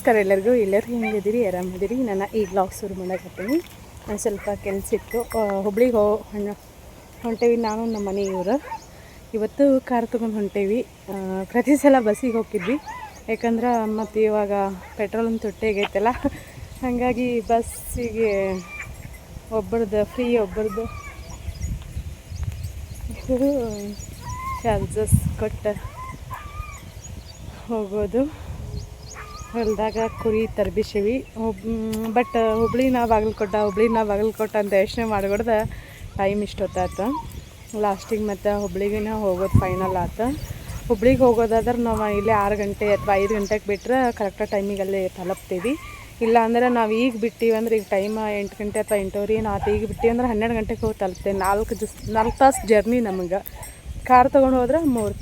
ನಮಸ್ಕಾರ ಎಲ್ಲರಿಗೂ ಹೆಂಗಿದ್ದೀರಿ ಆರಾಮಿದ್ದೀರಿ. ನಾನು ಈ ಬ್ಲಾಗ್ ಶುರು ಮಾಡಕತ್ತೀನಿ. ನಾನು ಸ್ವಲ್ಪ ಕೆಲಸ ಇತ್ತು, ಹುಬ್ಳಿಗೆ ಹೊಂಟೇವಿ ನಾನು ನಮ್ಮ ಮನೆಯವರು. ಇವತ್ತು ಕಾರ್ ತೊಗೊಂಡು ಹೊಂಟೇವಿ. ಪ್ರತಿ ಸಲ ಬಸ್ಸಿಗೆ ಹೋಗ್ತಿದ್ವಿ, ಯಾಕಂದ್ರೆ ಮತ್ತು ಇವಾಗ ಪೆಟ್ರೋಲಿನ ತುಟ್ಟಿಗೈತಲ್ಲ, ಹಾಗಾಗಿ ಬಸ್ಸಿಗೆ ಒಬ್ಬರದ್ದು ಫ್ರೀ, ಒಬ್ಬರದ್ದು ಚಾರ್ಜಸ್ ಕೊಟ್ಟು ಹೋಗೋದು. ಹೊಲದಾಗ ಕುರಿ ತರ್ಬಿಸೀವಿ. ಬಟ್ ಹುಬ್ಳಿನ ಬಾಗಲಕೋಟ ಅಂತ ಯೋಚನೆ ಮಾಡಿಕೊಡ್ದೆ ಟೈಮ್ ಇಷ್ಟೊತ್ತಾಯ್ತು. ಲಾಸ್ಟಿಗೆ ಮತ್ತು ಹುಬ್ಳಿಗೆ ಹೋಗೋದು ಫೈನಲ್ ಆಯ್ತು. ಹುಬ್ಳಿಗೆ ಹೋಗೋದಾದ್ರೆ ನಾವು ಇಲ್ಲೇ 6 ಗಂಟೆ ಅಥವಾ 5 ಗಂಟೆಗೆ ಬಿಟ್ಟರೆ ಕರೆಕ್ಟಾಗಿ ಟೈಮಿಗೆ ಅಲ್ಲೇ ತಲುಪ್ತೀವಿ. ಇಲ್ಲ ಅಂದ್ರೆ ನಾವು ಈಗ ಬಿಟ್ಟಿವಿ ಅಂದ್ರೆ ಈಗ ಟೈಮ್ 8 ಗಂಟೆ ಅಥವಾ 8:30 ಏನು ಆಯ್ತು. ಈಗ ಬಿಟ್ಟಿವಿ ಅಂದ್ರೆ 12 ಗಂಟೆಗೆ ಹೋಗಿ ತಲುಪ್ತೇವೆ. 4 ತಾಸು ಜರ್ನಿ ನಮಗೆ. ಕಾರ್ ತೊಗೊಂಡು ಹೋದ್ರೆ 3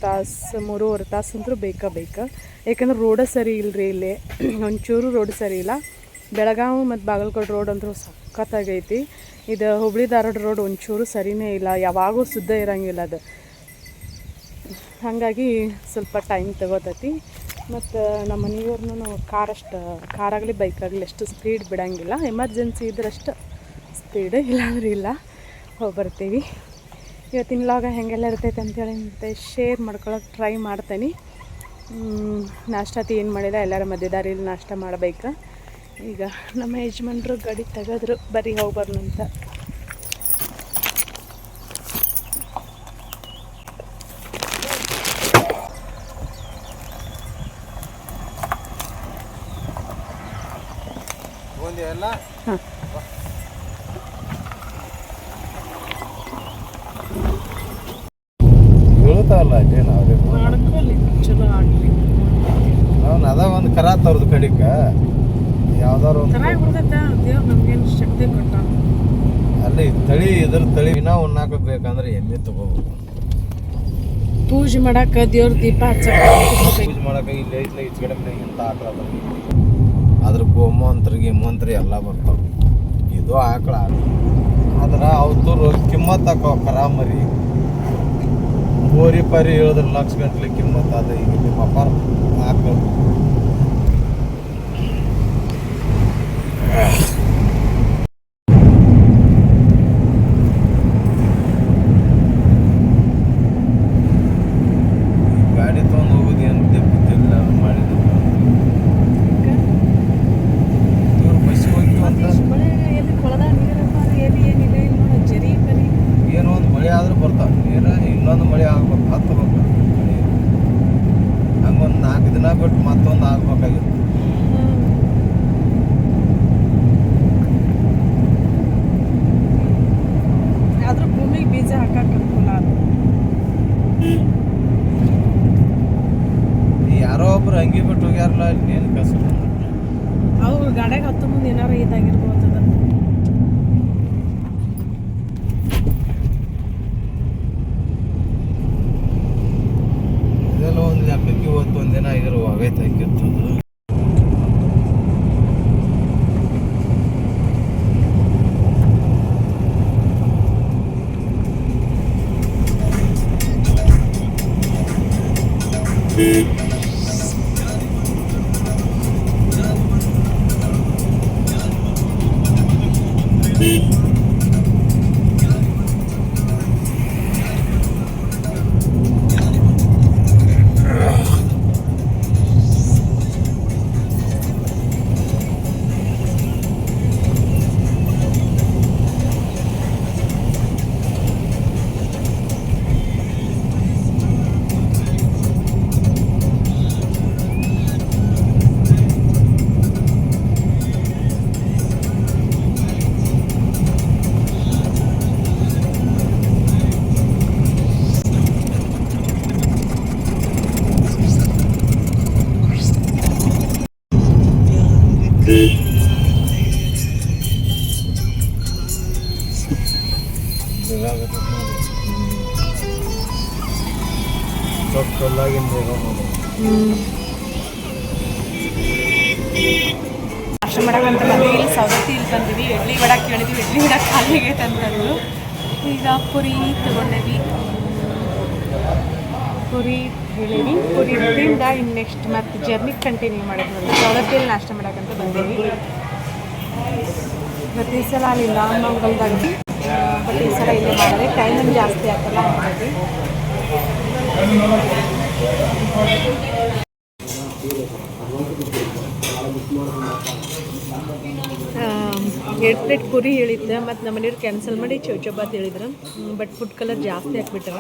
ತಾಸು ಅಂತೂ ಬೇಕು. ಯಾಕಂದ್ರೆ ರೋಡ ಸರಿ ಇಲ್ಲರಿ, ಇಲ್ಲಿ ಒಂಚೂರು ರೋಡ್ ಸರಿ ಇಲ್ಲ. ಬೆಳಗಾವಿ ಮತ್ತು ಬಾಗಲಕೋಟೆ ರೋಡ್ ಅಂತೂ ಸಖತ್ತಾಗೈತಿ. ಇದು ಹುಬ್ಳಿ ಧಾರವಾಡ ರೋಡ್ ಒಂಚೂರು ಸರಿಯೇ ಇಲ್ಲ, ಯಾವಾಗೂ ಶುದ್ಧ ಇರೋಂಗಿಲ್ಲ ಅದು. ಹಾಗಾಗಿ ಸ್ವಲ್ಪ ಟೈಮ್ ತಗೋತೈತಿ. ಮತ್ತು ನಮ್ಮ ಮನೆಯವ್ರನ್ನೂ ಕಾರಾಗಲಿ ಬೈಕಾಗಲಿ ಅಷ್ಟು ಸ್ಪೀಡ್ ಬಿಡೋಂಗಿಲ್ಲ. ಎಮರ್ಜೆನ್ಸಿ ಇದ್ರೆ ಅಷ್ಟು ಸ್ಪೀಡ್, ಇಲ್ಲಾಂದ್ರೆ ಇಲ್ಲ. ಹೋಗಿ ಬರ್ತೀವಿ. ಇವತ್ತಿನ ಲಾಗ ಹೆಂಗೆಲ್ಲ ಇರ್ತೈತೆ ಅಂತೇಳಿ ಮತ್ತು ಶೇರ್ ಮಾಡ್ಕೊಳಕ್ಕೆ ಟ್ರೈ ಮಾಡ್ತೀನಿ. ನಾಷ್ಟಾತಿ ಏನು ಮಾಡಿಲ್ಲ, ಎಲ್ಲರ ಮಧ್ಯದಾರಿಯಲ್ಲಿ ನಾಷ್ಟ ಮಾಡಬೇಕು. ಈಗ ನಮ್ಮ ಯಜಮಾನ್ರು ಗಾಡಿ ತೆಗೆದ್ರು, ಬರೀ ಹೋಗ್ಬಾರ್ನಂತ. ಹಾಂ, ಚಲೋ ಆಗಲಿ. ಅದ ಒಂದು ಕರ ತರದು ಕಡಿಕ ಯಾವ್ದಾರು ದೇವ್ರು ನಮ್ಗೇನು ಶಕ್ತಿ ಕೊಟ್ಟ. ಅಲ್ಲಿ ತಳಿ ಇನ್ನ ಉಣ್ಣಾಕ ಬೇಕಂದ್ರೆ ಎಮ್ಮೆ ತಗೋಬೇಕು. ಪೂಜೆ ಮಾಡಕ್ಕೆ ದೇವ್ರ ದೀಪ ಪೂಜೆ ಮಾಡಕ್ಕೆ ಇಲ್ಲಿ ಈಚ ಕಡೆ ಮನೆ ಇಂಥ ಆಕಳ ಅದ್ರ ಗೋಮಂತ್ರ ಎಲ್ಲ ಬರ್ತಾವ. ಇದು ಆಕಳ ಆದ್ರ ಅವ್ರು ಕಿಮ್ಮತ್ ಹಾಕೋ ಕರ ಮರಿ ಬೋರಿ ಪರಿ ಹೇಳಿದ್ರೆ ಲಕ್ಷ ಗಂಟ್ಲೆ ಕಿಮ್ಮತ್ ಅದ. ಈಗ ನಿಮ್ಮ ಅಪ್ಪಾರ ಹಾಕೋದು ಗಾಡಿ ತೊಗೊಂಡು ಹೋಗೋದು ಏನು ಗೊತ್ತಿಲ್ಲ ಮಾಡಿದ್ರು. ಇವ್ರು ಬಸ್ಸಿಗೆ ಹೋಗ್ತೀವಿ ಅಂತ ಏನೋ ಒಂದು ಮಳೆ ಆದ್ರೂ ಬರ್ತಾವ ನೀರು. ಇನ್ನೊಂದು ಮಳೆ ಆಗ್ಬೇಕು, ಹತ್ತಬೇಕು ಮಳೆ. ಹಂಗೊಂದು 4 ದಿನ ಬಿಟ್ಟು ಮತ್ತೊಂದು ಆಗ್ಬೇಕಾಗಿತ್ತು. ಆದ್ರೂ ಭೂಮಿಗೆ ಬೀಜ ಹಾಕಕ್ಕೆ ಅನುಕೂಲ ಆದ. ಯಾರೋ ಒಬ್ರು ಅಂಗಿ ಬಿಟ್ಟು ಹೋಗ್ಯಾರಲ್ಲ, ಇನ್ನೇನು ಕಸ ಅವ್ರು ಗಾಡಿಯಾಗ ಹತ್ತು ಮುಂದೆ ಏನಾರು ಇದಾಗಿರ್ಬೋದು. ಇದೆಲ್ಲ ಒಂದು ಲೆಕ್ಕಕ್ಕೆ ಇವತ್ತು ಒಂದಿನ ಆಗಿರೋ ಆಗೈತೆ ಹಾಕಿರ್ತದೆ. ನಾಷ್ಟ ಮಾಡಕ್ಕಂತ ಬಂದ್ವಿ. ಇಲ್ಲಿ ಸವದತ್ತಿ ಇಲ್ಲಿ ಬಂದಿವಿ. ಇಡ್ಲಿ ವಡ ಕೇಳಿದ್ವಿ, ಇಡ್ಲಿ ವಡ ಖಾಲಿ ಆಗೈತೆ ಅಂತಂದ್ರು. ಈಗ ಪುರಿ ತಗೊಂಡೇವಿ. ಪುರಿ ಹೇಳೀನಿ. ಪುರಿ ತಿಂದ ಇನ್ನು ನೆಕ್ಸ್ಟ್ ಮತ್ತೆ ಜರ್ನಿ ಕಂಟಿನ್ಯೂ ಮಾಡೋದು ನೋಡಿ. ಸೌಲಭ್ಯಲ್ಲಿ ನಾಷ್ಟ ಮಾಡೋಕ್ಕಂತ ಬಂದೀವಿ. ಪ್ರತಿ ಸಲ ಅಲ್ಲಿ ನಾಮಂಗಲ್ದಾಗ ಬಟ್ ಈ ಸಲ ಇಲ್ಲೇ ಮಾಡಿದ್ರೆ ಟೈಮನ್ನು ಜಾಸ್ತಿ ಆಗ್ತಲ್ಲ ಹಾಗಾಗಿ. ಎರಡು ಪ್ಲೇಟ್ ಪುರಿ ಹೇಳಿದ್ದೆ ಮತ್ತು ನಮ್ಮ ಮನೆಯವ್ರು ಕ್ಯಾನ್ಸಲ್ ಮಾಡಿ ಚೌಚಪಾತ್ ಹೇಳಿದ್ರು. ಬಟ್ ಫುಡ್ ಕಲರ್ ಜಾಸ್ತಿ ಹಾಕ್ಬಿಟ್ಟಾರ.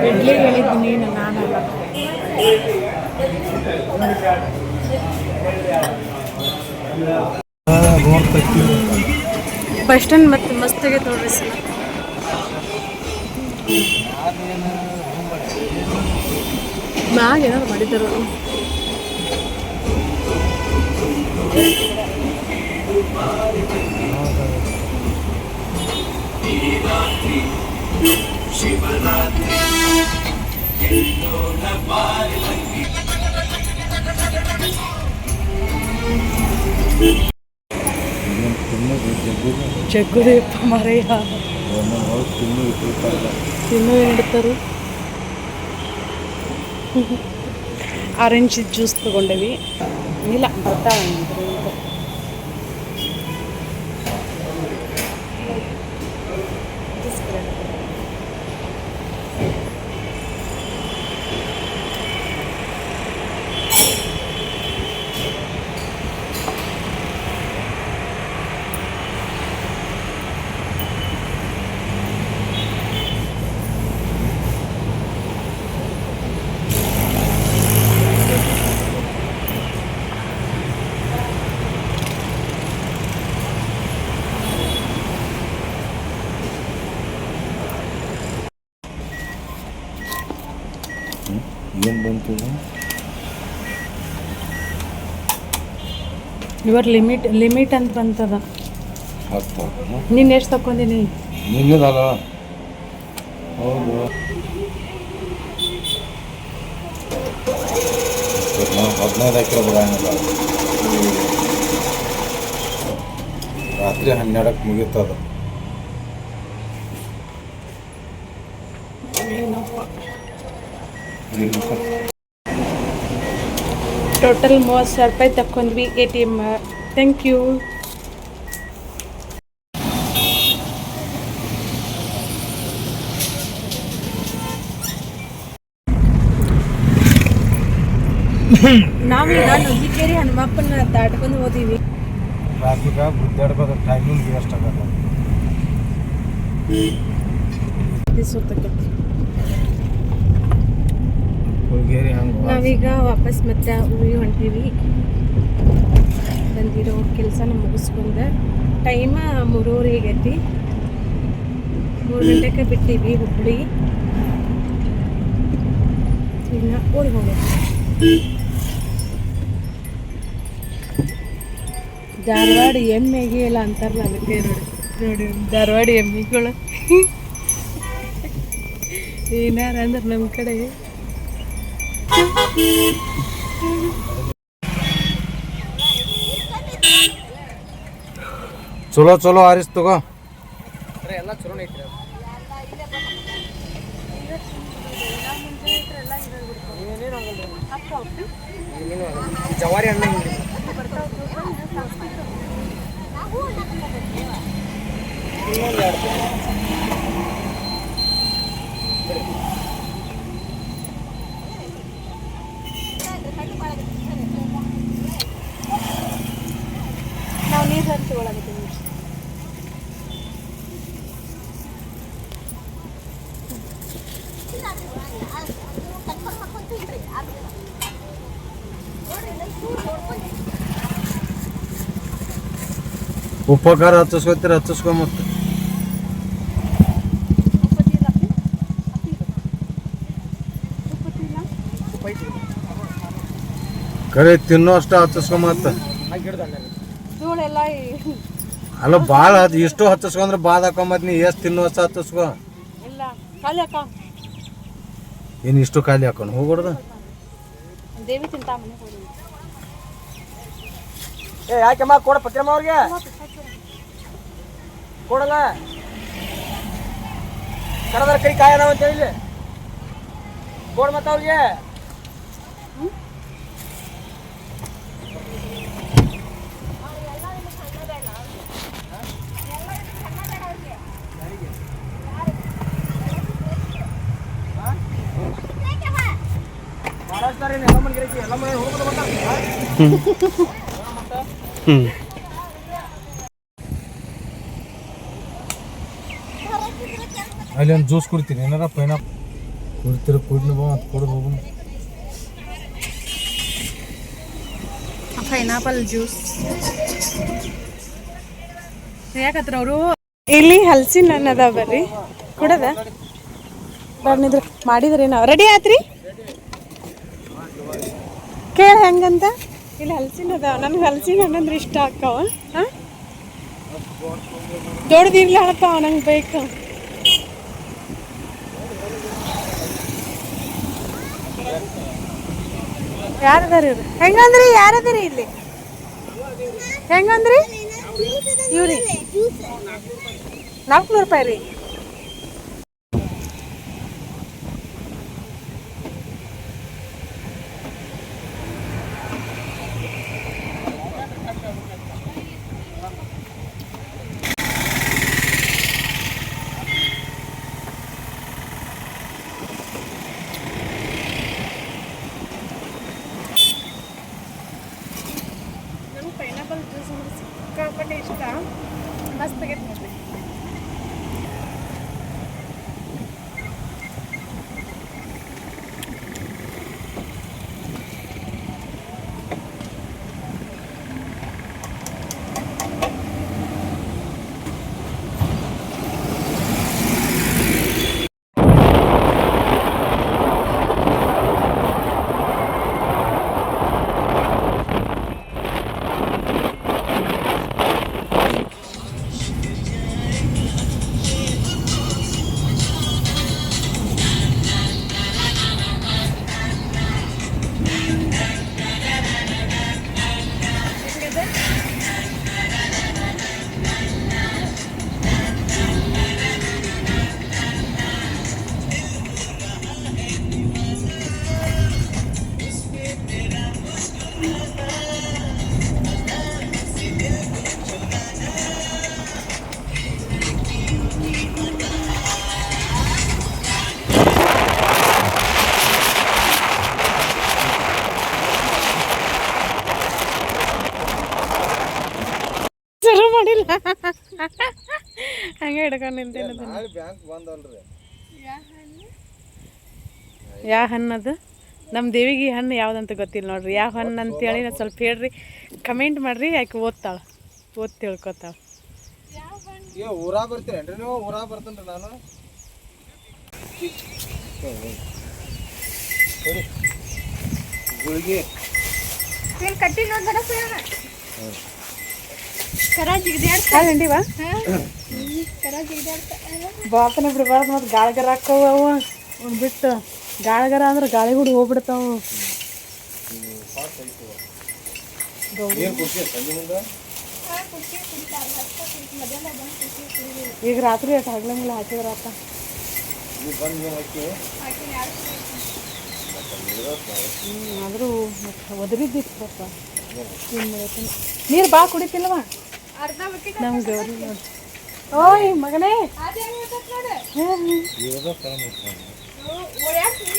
ಇಡ್ಲಿ ಹೇಳಿದ್ದೀನಿ ನಾನಲ್ಲ. ಬಸ್ ಸ್ಟ್ಯಾಂಡ್ ಮತ್ತೆ ಮಸ್ತಾಗೆ ನೋಡ್ರಿ ಸಲ. ಮ್ಯಾಗ ಏನಾದ್ರು ಮಾಡಿದ್ದಾರ. ಜಗ್ಗುದೇಪ್ಪ ಮರೆಯ ತಿನ್ನು ಹಿಡ್ತಾರು. Orange juice ತೊಗೊಂಡೇವಿ. ಇಲ್ಲ ಬರ್ತಾ ಏನು ಬಂತು ಯುವರ್ ಲಿಮಿಟ್ ಅಂತ ಬಂತದ. ನೀನು ಎಷ್ಟು ತಗೊಂಡಿನಿ? ನಿನ್ನದಲ್ಲ. ಹೌದು 15 ಎಕರೆ ಬರೋಂಗಿಲ್ಲ. ರಾತ್ರಿ 12ಕ್ಕೆ ಮುಗೀತದ. ಟೋಟಲ್ 30,000 ರೂಪಾಯಿ ತಗೊಂಡ್ವಿ ATM. Thank you. ನಾವೀಗ ನುಗ್ಗಿಕೇರಿ ಹನುಮಪ್ಪನ ದಾಟ್ಕೊಂಡು ಹೋದೀವಿ. ಟ್ರಾಫಿಕ್ ಗುದ್ದಾಡ್ಕೋದು ಟೈಮಿಂಗ್ ವೇಸ್ಟ್ ಆಗಲ್ಲ. ಹುಡುಗೇರಿ ಹಂಗೆ ನಾವೀಗ ವಾಪಸ್ ಮತ್ತೆ ಊರಿಗೆ ಹೊಂಟೀವಿ. ಬಂದಿರೋ ಕೆಲಸನ ಮುಗಿಸ್ಕೊಂಡ ಟೈಮ 3:30 ಆಗೈತಿ. 3 ಗಂಟೆಗೆ ಬಿಟ್ಟೀವಿ ಹುಬ್ಳಿ. ಇನ್ನು ಊರಿಗೆ ಹೋಗ್ಬೇಕು. ಧಾರವಾಡ ಎಮ್ಮೆಗೆ ಎಲ್ಲ ಅಂತಾರಲ್ಲ ಅದಕ್ಕೆ ನೋಡಿ ಧಾರವಾಡ ಎಮ್ಮೆಗಳು ಏನಾರ ಅಂದ್ರೆ ನಮ್ಮ ಕಡೆ ಚಲೋ ಚಲೋ ಆರಿಸ್ ತಗೋ. ಎಲ್ಲ ಚಲೋ ಐತ್ರಿ ಜವಾರಿ ಹಣ್ಣ ಹಿಂಗ್ರಿ ಇನ್ನೊಂದು 2 ನಾವು ನೀರು ಹರಿಸಿ ಒಳಗತ್ತೀವಿ. ಉಪಕಾರ ಹಚ್ಚಿಸ್ಕೊತೀರ ಹಚ್ಚಿಸ್ಕೊ ಮತ್ತೆ ಕರೆ ತಿನ್ನೋ ಅಷ್ಟ ಹಚ್ಚಿಸ್ಕೊ ಮತ್ತೆ ಧೂಳೆಲ್ಲ ಅಲ್ಲ ಭಾಳ ಇಷ್ಟು ಹಚ್ಚಿಸ್ಕೊಂಡ್ರೆ ಬಾದ್ ಹಾಕೊಂಬತ್ ನೀ ಎಷ್ಟು ತಿನ್ನೋ ಅಷ್ಟ ಹಚ್ಚಿಸ್ಕೊ. ಇಲ್ಲ ಖಾಲಿ ಅಕ್ಕ ಏನು ಇಷ್ಟು ಖಾಲಿ ಹಾಕೊಂಡು ಹೋಗ್ಬಿಡ್ದ ದೇವಿ ತಿಂತ ಮನೆ ಹೋಗಿ ಯಾಕೆಮ್ಮ ಕೊಡ ಪತ್ರಮ್ಮ ಅವ್ರಿಗೆ ಕೊಡಲ್ಲ ಕಡದ್ರ ಕೈ ಕಾಯ ಅದಾವ ಅಂತ ಹೇಳಿ ಕೊಡ ಮತ್ತ ಅವ್ರಿಗೆ ಮಹಾರಾಷ್ಟ್ರ ಎಲ್ಲ ಮಂದಿ ಎಲ್ಲ ಮನೆ ಹೋಗ್ಬೋದು ಅಲ್ಲಿ ಒಂದು ಜ್ಯೂಸ್ ಕುಡ್ತೀನಿ ಏನಾರ ಪೈನಾಪ್ ಕುಡ್ತೀರ ಕುಡ್ಲಿ ಬಾ ಅಂತ ಕುಡ್ದು ಹೋಗು. ಪೈನಾಪಲ್ ಜ್ಯೂಸ್ ಯಾಕತ್ರ ಅವರು ಇಲ್ಲಿ ಹಲಸಿನ ಹಣ್ಣು ಅದಾವ ಬರ್ರಿ ಕುಡದ ಬಂದಿದ್ರು ಮಾಡಿದ್ರಿ ನಾವು ರೆಡಿ ಆತ್ರಿ ಕೇಳ ಹೆಂಗಂತ. ಇಲ್ಲಿ ಹಲಸಿನ ಅದಾವ ನನಗೆ ಹಲಸಿನ ಹಣ್ಣು ಅಂದ್ರೆ ಇಷ್ಟ ಆಕ್ಕವ. ಹಾಂ ದೊಡ್ಡದಿರ್ಲಿ ಹಾಕವ ನಂಗೆ ಬೇಕು. ಯಾರದಾರಿ ಇವ್ರು ಹೆಂಗಂದ್ರಿ ಯಾರದಿರಿ ಇಲ್ಲಿ ಹೆಂಗಂದ್ರಿ ಇವ್ರಿ 400 ರೂಪಾಯಿ ರೀ. ಪೈನಾಪಲ್ ಜ್ಯೂಸ್ ಅಂದ್ರೆ ಸಿಕ್ಕಾಪಟ್ಟೆ ಇಷ್ಟ. ಮಸ್ತ್ ಆಗೈತೆ ನೋಡ್ರಿ. ಮಾಡಿಲ್ಲ ಹಂಗೆ ಹಿಡ್ಕೊಂಡು ನಿಂತೇನೆ. ಬ್ಯಾಂಕ್ ಬಂದಲ್ರಿ ಯಾ ಹಣ್ಣದು ನಮ್ಮ ದೇವಿಗೆ ಹಣ್ಣು ಯಾವುದಂತ ಗೊತ್ತಿಲ್ಲ ನೋಡ್ರಿ, ಯಾವ ಹಣ್ಣು ಅಂತೇಳಿ ನಾನು ಸ್ವಲ್ಪ ಹೇಳ್ರಿ, ಕಮೆಂಟ್ ಮಾಡಿರಿ. ಯಾಕೆ ಓದ್ತಾಳೆ, ಓದಿ ತಿಳ್ಕೊತಾಳೆ. ಈಗ ಊರಾಗ ಬರ್ತೀರೇನ್ರಿ ನೀವು? ಊರಾಗ ಬರ್ತೀನಿ ರೀ ನಾನು. ಗುಳಿಗೆ ಹಿಂಡಿವಾ ಬಾತನ ಬಿಡಬಾರ್ದು, ಮತ್ತು ಗಾಳಿಗರ ಹಾಕವು ಬಿಟ್ಟು. ಗಾಳಿಗರ ಅಂದ್ರೆ ಗಾಳಿ ಕೂಡ ಹೋಗ್ಬಿಡ್ತಾವು. ಈಗ ರಾತ್ರಿ ಅಷ್ಟು ಹಗ್ಲಂಗಿಲ್ಲ ಹಾಕಿದ್ರ ಆತ. ಆದರೂ ಒದರಿದ್ದಿತ್ತಪ್ಪ. ನೀರು ಭಾಳ ಕುಡಿತಿಲ್ವ ನಮ್ಗೆ? ನೋಡಿ ಓಯ್ ಮಗನೇ,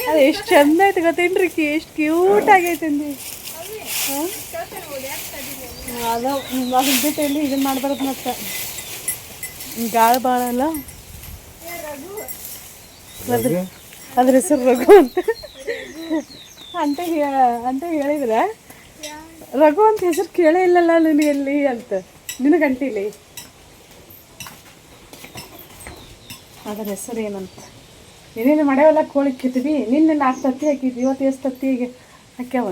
ಅದು ಎಷ್ಟು ಚಂದ ಐತೆ ಗೊತ್ತೇನ್ರಿ, ಎಷ್ಟು ಕ್ಯೂಟ್ ಆಗೈತೆ ಅಂದಿ. ಅದು ಅದನ್ನ ಬಿಟ್ಟು ಎಲ್ಲಿ ಇದನ್ನ ಮಾಡ್ಬಾರ್ದು. ಮತ್ತೆ ಗಾಳಿ ಭಾಳ ಅಲ್ಲ, ಅದ್ರ ಹೆಸರು ರಘು ಅಂತ ಹೇಳಿದ್ರೆ, ರಘು ಅಂತ ಹೆಸರು ಕೇಳೇ ಇಲ್ಲಲ್ಲ ನೀನು ಎಲ್ಲಿ ಅಂತ ನಿನಗಂಟಿಲಿ. ಅದ್ರ ಹೆಸರು ಏನಂತ ಏನೇನು ಮಾಡ್ಯಾವಲ್ಲ, ಕೋಳಿ ಕಿತ್ವಿ. ನಿನ್ನೆ 4 ತತ್ತಿ ಹಾಕಿದ್ವಿ, ಇವತ್ತು ಎಷ್ಟು ತತ್ತಿಗೆ ಹಾಕ್ಯಾವ?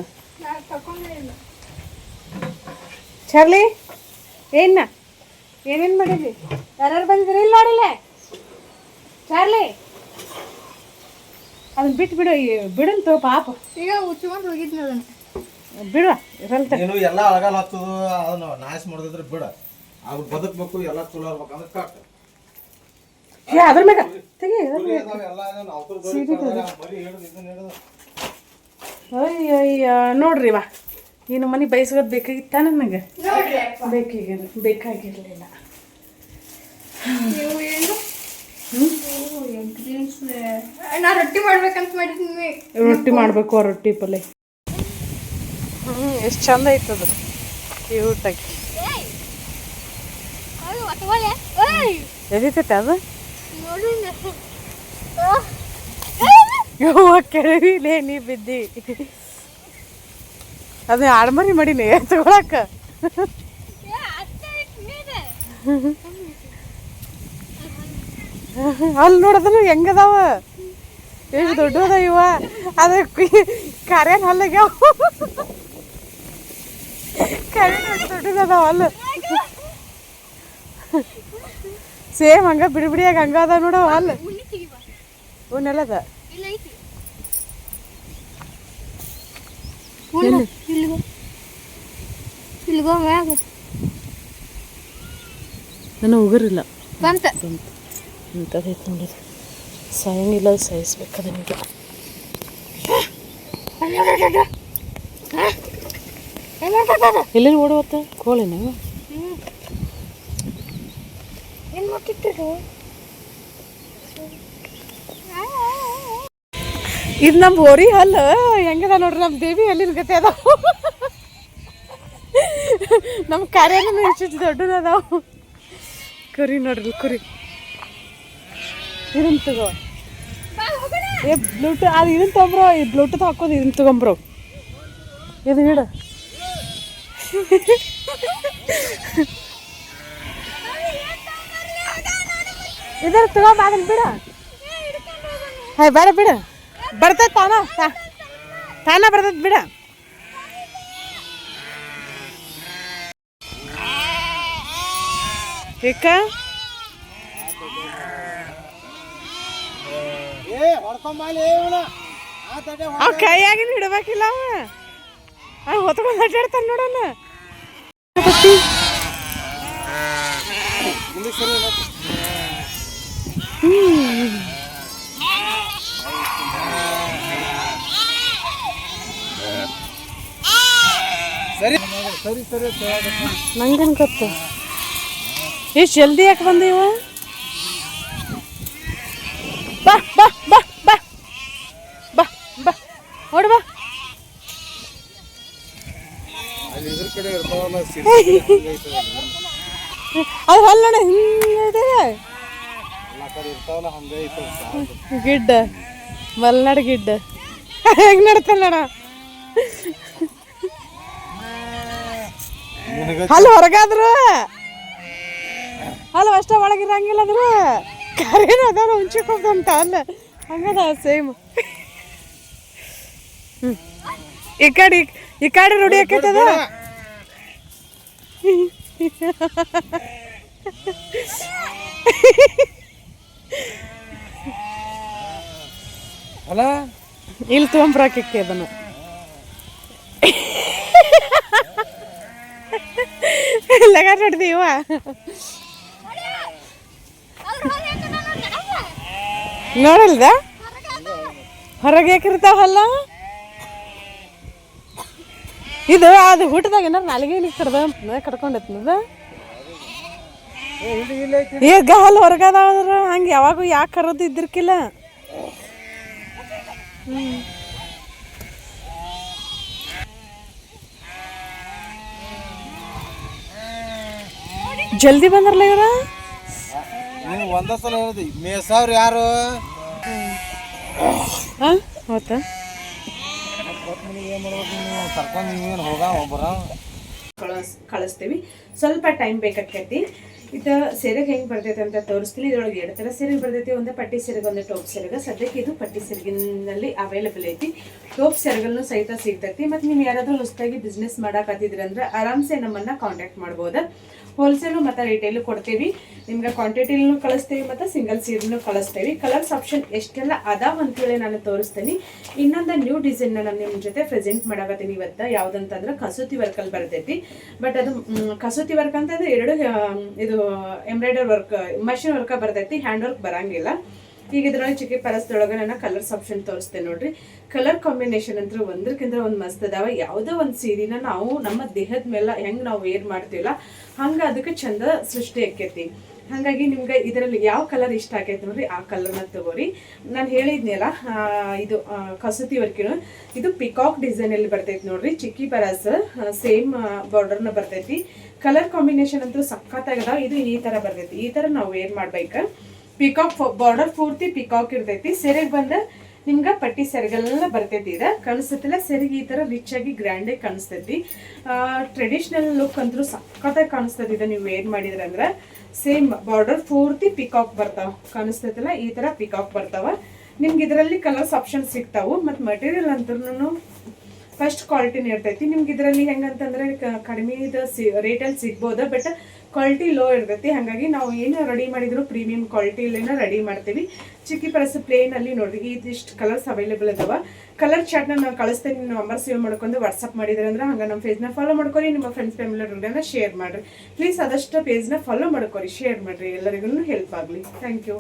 ಚಾರ್ಲಿ ಏನೇನು ಮಾಡಿದ್ವಿ? ಯಾರು ಬಂದಿದ್ರಿ? ಇಲ್ಲಿ ನೋಡಿಲ್ಲ ಚಾರ್ಲಿ, ಅದನ್ನ ಬಿಟ್ಟು ಬಿಡಂತು ಪಾಪ. ಈಗ ಉಚ್ಕೊಂಡು ಹೋಗಿದ್ನಿ ಅದನ್ನ ಬಿಡುವ ನೀನು ಎಲ್ಲ ಅಳಗಾಲ ಹತ್ತದು ಅದನ್ನ ನಾಶ ಮಾಡಿದ್ರೆ ಬಿಡ. ಅದು ಬದುಕಬೇಕು, ಎಲ್ಲ ಚಲೋ ಇರ್ಬೇಕಂದ್ರೆ ಕಟ್. ಅದ್ರ ಮ್ಯಾಗ ತೆಗಿ. ಅಯ್ಯಯ್ಯ ನೋಡ್ರಿ ವಾ, ಇನ್ನು ಮನೆ ಬಯಸ್ಕೋದು ಬೇಕಾಗಿತ್ತ ನನಗೆ? ಬೇಕಾಗಿರಲಿಲ್ಲ. ನಾ ರೊಟ್ಟಿ ಮಾಡ್ಬೇಕಂತ ಮಾಡಿದ್ನಿ. ರೊಟ್ಟಿ ಮಾಡಬೇಕು, ರೊಟ್ಟಿ ಪಲ್ಯ. ಎಷ್ಟು ಚಂದ ಐತದು ಕ್ಯೂಟಾಗಿ. ಎದೈತೈತೆ ಅದು? ಯವ್ವ ಕೆಳವಿಲೇ ನೀ ಬಿದ್ದಿ. ಅದು ಆಡ್ಮರಿ ಮಾಡೀನಿ ತಗೊಳಕ. ಅಲ್ಲಿ ನೋಡಿದ್ರು ಹೆಂಗದಾವ, ಎಷ್ಟು ದೊಡ್ಡದ ಇವ. ಅದ ಕರೇನ್ ಹಲ್ಲಾಗ್ಯಾವ, ಕರೇನ್ ಎಷ್ಟು ದೊಡ್ಡದದಾವ ಅಲ್ಲ. ಸೇಮ್ ಹಂಗ ಬಿಡಿ ಬಿಡಿಯಾಗ ಹಂಗ ಅದ ನೋಡವ ಅಲ್ಲ. ಉಣ್ಣೆಲ್ಲದ ನನ್ನ ಉಗುರಿಲ್ಲ ಇಂಥದೈತೆ ನೋಡಿದ. ಸಾಯಂಗಿಲ್ಲ, ಸಾಯಿಸ್ಬೇಕು ನನಗೆ. ಎಲ್ಲಿ ಓಡುವತ್ತ ಕೋಳಿನ? ಇದು ನಮ್ಮ ಹೋರಿ ಹಲ್ಲು ಹೆಂಗದ ನೋಡ್ರಿ. ನಮ್ಮ ದೇವಿ ಹಲ್ಲಿನ ಗತೆ ಅದಾವ. ನಮ್ಮ ಕಾರ್ಯನೂ ಎಷ್ಟು ದೊಡ್ಡದದಾವ. ಕುರಿ ನೋಡ್ರಿ, ಕುರಿ. ಇದನ್ನ ತಗೋ, ಬ್ಲೂಟೂತ್ ಅದು ಇದನ್ನ ತೊಗೊಂಬ್ರೋ. ಇದು ಬ್ಲೂಟೂತ್ ಹಾಕೋದು, ಇದನ್ನ ತಗೊಂಬ್ರೋ. ಇದು ಹಿಡ. ಇದರ ತಗೊಂಬ, ಅದನ್ನ ಬಿಡ. ಹಾಯ್ ಬೇಡ ಬಿಡ, ಬರ್ತೈತೆ ತಾನ ಬರ್ತೈತೆ ಬಿಡ. ಏಕ ಅವ ಕೈಯಾಗಿನ ಹಿಡಬೇಕಿಲ್ಲ. ಅವ ಹೊತ್ಕೊಂಡು ಅಡ್ಡಾಡ್ತಾನೆ ನೋಡೋಣ. ಸರಿ ಸರಿ ನಂಗೇನು ಗೊತ್ತು. ಎಷ್ಟು ಜಲ್ದಿ ಯಾಕೆ ಬಂದೆ ಇವ? ಬಾ ಬಾ ಬಾ ಬಾ ಬಾ ಬಾ ಓಡ್ ಬಾ. ಅದು ಹೊಲ್ಲೋಣ ಹಿಂಗಿದೆ ಗಿಡ್ಡ, ಮಲ್ನಾಡು ಗಿಡ್ಡ. ಹೆಂಗ್ ನಡ್ತಾನ ನೋಡ ಅಲ್ಲಿ ಹೊರಗಾದ್ರು ಅಲ್ಲ ಅಷ್ಟ ಒಳಗಿರಂಗಿಲ್ಲ ಅದ್ರ ಕರೇನು ಅದಾರ ಹುಂಚಿಕೊಂತ ಅಲ್ಲ ಹಂಗದ ಸೇಮ್ ಈ ಕಡೆ ರೂಢಿ ಆಕೈತದ ಅಲ್ಲ ಇಲ್ಲಿ ತೊಗೊಂಬರಾಕಿ ಅದನ್ನು ಲಗಾಟ್ ಹೊಡ್ದೀವ ನೋಡಲ್ದ ಹೊರಗೆ ಯಾಕಿರ್ತಾವಲ್ಲ ಇದು ಅದು ಹುಟ್ಟದಾಗ ಏನಾರು ನಾಲಿಗೆ ಕಡ್ದ ಕಡ್ಕೊಂಡೈತದ ಈಗ ಅಲ್ಲಿ ಹೊರಗದಾದ್ರ ಹಂಗೆ ಯಾವಾಗೂ ಯಾಕೆ ಕರೋದು ಇದ್ದಿರ್ಕಿಲ್ಲ ಜಲ್ದಿ ಬಂದ್ರಲ್ಲ ಇವ್ರ ನೀವು ಒಂದ ಸಲ ಹೇಳಿದ್ರಿ ಮೇಸಾವ್ರು ಯಾರು ಹೌದಾ ಕರ್ಕೊಂಡು ನೀವೇನು ಹೋಗ ಒಬ್ಬರ ಕಳಿಸ್ತೀವಿ ಸ್ವಲ್ಪ ಟೈಮ್ ಬೇಕಾಕೈತಿ ಇದು ಸೆರಗ್ ಹೆಂಗೆ ಬರ್ತೈತೆ ಅಂತ ತೋರಿಸ್ತೀನಿ ಇದ್ರೊಳಗೆ 2 ಥರ ಸೆರಗ್ ಬರ್ತೈತಿ ಒಂದು ಪಟ್ಟಿ ಸೆರಗ ಒಂದು ಟೋಪ್ ಸೆರಗ ಸದ್ಯಕ್ಕೆ ಇದು ಪಟ್ಟಿ ಸೆರಗಿನಲ್ಲಿ ಅವೈಲೇಬಲ್ ಐತಿ ಟೋಪ್ ಸೆರಗನ್ನು ಸಹಿತ ಸಿಗ್ತೈತಿ ಮತ್ತು ನೀವು ಯಾರಾದರೂ ಹೊಸದಾಗಿ ಬಿಸ್ನೆಸ್ ಮಾಡಕತ್ತಿದ್ರಿ ಅಂದ್ರೆ ಆರಾಮ್ಸೆ ನಮ್ಮನ್ನ ಕಾಂಟ್ಯಾಕ್ಟ್ ಮಾಡ್ಬೋದು ಹೋಲ್ಸೇಲು ಮತ್ತು ರಿಟೇಲು ಕೊಡ್ತೀವಿ ನಿಮ್ಗೆ ಕ್ವಾಂಟಿಟಿನೂ ಕಳಿಸ್ತೀವಿ ಮತ್ತು ಸಿಂಗಲ್ ಸೀರೆನೂ ಕಳಿಸ್ತೀವಿ ಕಲರ್ಸ್ ಆಪ್ಷನ್ ಎಷ್ಟೆಲ್ಲ ಅದಾವ ಅಂತೇಳಿ ನಾನು ತೋರಿಸ್ತೀನಿ ಇನ್ನೊಂದು ನ್ಯೂ ಡಿಸೈನ್ನ ನಾನು ನಿಮ್ಮ ಜೊತೆ ಪ್ರೆಸೆಂಟ್ ಮಾಡಕತ್ತೀನಿ ಇವತ್ತು ಯಾವುದಂತಂದ್ರೆ ಕಸೂತಿ ವರ್ಕಲ್ಲಿ ಬರ್ತೈತಿ ಬಟ್ ಅದು ಕಸೂತಿ ವರ್ಕ್ ಅಂತಂದ್ರೆ 2 ಇದು ಎಂಬ್ರಾಯ್ಡರ್ ವರ್ಕ್ ಮಷಿನ್ ವರ್ಕ ಬರ್ತೈತಿ ಹ್ಯಾಂಡ್ ವರ್ಕ್ ಬರಂಗಿಲ್ಲ ಈಗ ಇದ್ರೊಳಗೆ ಚಿಕ್ಕಿ ಪರಸ್ದೊಳಗೆ ನಾನು ಕಲರ್ಸ್ ಆಪ್ಷನ್ ತೋರಿಸ್ತೇನೆ ನೋಡ್ರಿ ಕಲರ್ ಕಾಂಬಿನೇಷನ್ ಅಂತೂ ಒಂದಕ್ಕಿಂತ ಒಂದು ಮಸ್ತ್ ಅದಾವ ಯಾವುದೋ ಒಂದು ಸೀರೆನ ನಾವು ನಮ್ಮ ದೇಹದ ಮೇಲೆ ಹೆಂಗೆ ನಾವು ವೇರ್ ಮಾಡ್ತೀವಲ್ಲ ಹಂಗೆ ಅದಕ್ಕೆ ಚಂದ ಸೃಷ್ಟಿ ಆಕೈತಿ ಹಾಗಾಗಿ ನಿಮ್ಗೆ ಇದರಲ್ಲಿ ಯಾವ ಕಲರ್ ಇಷ್ಟ ಆಗೈತೆ ನೋಡ್ರಿ ಆ ಕಲರ್ನ ತಗೋರಿ ನಾನು ಹೇಳಿದ್ನಲ್ಲ ಇದು ಕಸೂತಿ ವರ್ಕಿನ ಇದು ಪಿಕಾಕ್ ಡಿಸೈನಲ್ಲಿ ಬರ್ತೈತಿ ನೋಡ್ರಿ ಚಿಕ್ಕಿ ಪರಾಸ್ ಸೇಮ್ ಬಾರ್ಡರ್ನ ಬರ್ತೈತಿ ಕಲರ್ ಕಾಂಬಿನೇಷನ್ ಅಂತೂ ಸಖತ್ತಾಗದಾವ ಇದು ಈ ಥರ ಬರ್ತೈತಿ ಈ ಥರ ನಾವು ವೇರ್ ಮಾಡ್ಬೇಕು ಪಿಕಾಕ್ ಬಾರ್ಡರ್ ಪೂರ್ತಿ ಪಿಕಾಕ್ ಇರ್ತೈತಿ ಸೆರೆಗೆ ಬಂದ ನಿಮ್ಗೆ ಪಟ್ಟಿ ಸೆರಗೆಲ್ಲ ಬರ್ತೈತಿ ಇದು ಕಾಣಿಸ್ತೈತಿಲ್ಲ ಸೆರೆಗೆ ಈ ಥರ ರಿಚ್ ಆಗಿ ಗ್ರ್ಯಾಂಡಾಗಿ ಕಾಣಿಸ್ತೈತಿ ಟ್ರೆಡಿಷ್ನಲ್ ಲುಕ್ ಅಂತೂ ಸಖತ್ತಾಗಿ ಕಾಣಿಸ್ತೈತಿ ಇದು ನೀವು ವೇರ್ ಮಾಡಿದ್ರಂದ್ರೆ ಸೇಮ್ ಬಾರ್ಡರ್ ಪೂರ್ತಿ ಪಿಕಾಕ್ ಬರ್ತಾವ ಕಾಣಿಸ್ತೈತಿಲ್ಲ ಈ ಥರ ಪಿಕಾಕ್ ಬರ್ತಾವ ನಿಮ್ಗೆ ಇದರಲ್ಲಿ ಕಲರ್ಸ್ ಆಪ್ಷನ್ ಸಿಗ್ತಾವು ಮತ್ತು ಮಟೀರಿಯಲ್ ಅಂತೂ ಫಸ್ಟ್ ಕ್ವಾಲಿಟಿನ ಇರ್ತೈತಿ ನಿಮ್ಗೆ ಇದರಲ್ಲಿ ಹೆಂಗಂತಂದ್ರೆ ಕಡಿಮೆ ರೇಟಲ್ಲಿ ಸಿಗ್ಬೋದು ಬಟ್ ಕ್ವಾಲಿಟಿ ಲೋ ಇರ್ತೈತಿ ಹಾಗಾಗಿ ನಾವು ಏನು ರೆಡಿ ಮಾಡಿದ್ರು ಪ್ರೀಮಿಯಂ ಕ್ವಾಲಿಟಿಲೇನ ರೆಡಿ ಮಾಡ್ತೀವಿ ಚಿಕ್ಕಿ ಪರಸ್ ಪ್ಲೇನಲ್ಲಿ ನೋಡ್ರಿ ಇದಿಷ್ಟು ಕಲರ್ಸ್ ಅವೈಲೇಬಲ್ ಅದಾವ ಕಲರ್ ಚಾರ್ಟ್ನ ನಾನು ಕಳಿಸ್ತೇನೆ ನಿಮ್ಮ ನಂಬರ್ ಸೇವ್ ಮಾಡ್ಕೊಂಡು ವಾಟ್ಸಪ್ ಮಾಡಿದ್ರೆ ಅಂದ್ರೆ ಹಂಗೆ ನಮ್ಮ ಪೇಜ್ನ ಫಾಲೋ ಮಾಡ್ಕೊರಿ ನಿಮ್ಮ ಫ್ರೆಂಡ್ಸ್ ಫ್ಯಾಮಿಲಿಯವ್ರನ್ನ ಶೇರ್ ಮಾಡಿರಿ ಪ್ಲೀಸ್ ಆದಷ್ಟು ಪೇಜ್ನ ಫಾಲೋ ಮಾಡ್ಕೊರಿ ಶೇರ್ ಮಾಡಿರಿ ಎಲ್ಲರಿಗೂ ಹೆಲ್ಪ್ ಆಗಲಿ ಥ್ಯಾಂಕ್ ಯು